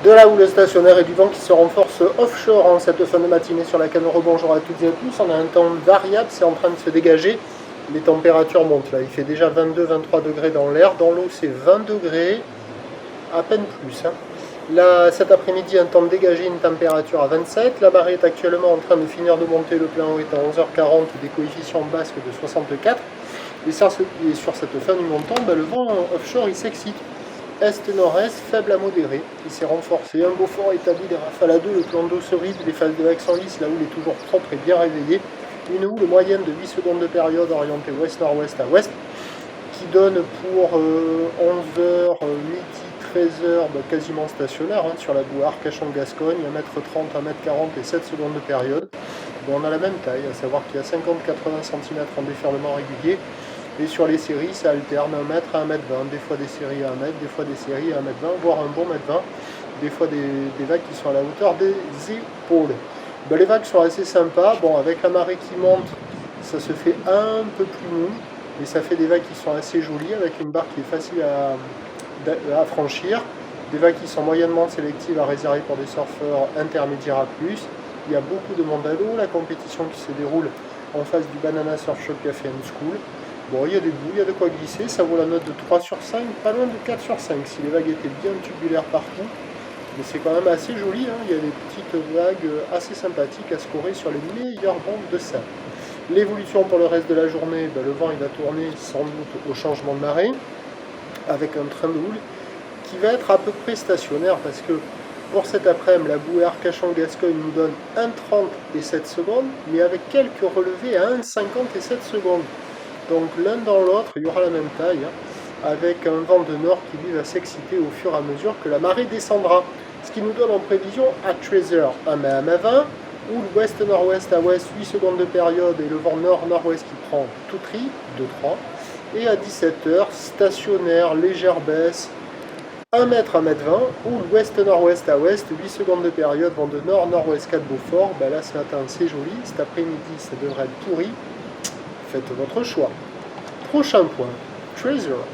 De la houle stationnaire et du vent qui se renforce offshore en cette fin de matinée sur la canne. Rebonjour à toutes et à tous. On a un temps variable, c'est en train de se dégager. Les températures montent là. Il fait déjà 22-23 degrés dans l'air. Dans l'eau, c'est 20 degrés, à peine plus. Là, cet après-midi, un temps dégagé, une température à 27. La marée est actuellement en train de finir de monter. Le plein eau est à 11h40, des coefficients basques de 64. Et sur cette fin du montant, le vent offshore il s'excite. Est-nord-est, faible à modéré, il s'est renforcé, un beau fort établi des rafales à 2, le plan d'eau se ride, les phases de l'axe en lisse, la houle est toujours propre et bien réveillée, une houle moyenne de 8 secondes de période orientée ouest-nord-ouest à ouest, qui donne pour 11h, midi, 13h, quasiment stationnaire, sur la boue Arcachon-Gascogne, 1m30, 1m40 et 7 secondes de période. On a la même taille, à savoir qu'il y a 50-80 cm en déferlement régulier. Et sur les séries, ça alterne 1 mètre à 1m20, des fois des séries à 1 mètre, des fois des séries à 1m20, voire un bon 1m20, des fois des vagues qui sont à la hauteur des épaules. Les vagues sont assez sympas, avec la marée qui monte, ça se fait un peu plus mou, mais ça fait des vagues qui sont assez jolies, avec une barre qui est facile à franchir, des vagues qui sont moyennement sélectives à réserver pour des surfeurs intermédiaires à plus. Il y a beaucoup de monde à l'eau, la compétition qui se déroule en face du Banana Surf Shop Café and School. Il y a des bouts, il y a de quoi glisser, ça vaut la note de 3 sur 5, pas loin de 4 sur 5, si les vagues étaient bien tubulaires partout. Mais c'est quand même assez joli, il y a des petites vagues assez sympathiques à scorer sur les meilleures bandes de sable. L'évolution pour le reste de la journée, le vent il va tourner sans doute au changement de marée, avec un train de houle qui va être à peu près stationnaire, parce que pour cet après-midi, la bouée Arcachon-Gascogne nous donne 1,30 et 7 secondes, mais avec quelques relevés à 1,50 et 7 secondes. Donc l'un dans l'autre, il y aura la même taille, avec un vent de nord qui lui va s'exciter au fur et à mesure que la marée descendra. Ce qui nous donne en prévision à 13h 1 mai à 20, ou l'ouest-nord-ouest à ouest, 8 secondes de période et le vent nord-nord-ouest qui prend tout tri, 2-3. Et à 17h, stationnaire, légère baisse, 1 mètre à 1m20, ou l'ouest-nord-ouest à ouest, 8 secondes de période, vent de nord-nord-ouest 4 Beaufort. Là ce matin c'est joli, cet après-midi ça devrait être pourri. Faites votre choix. Prochain point, Treasure.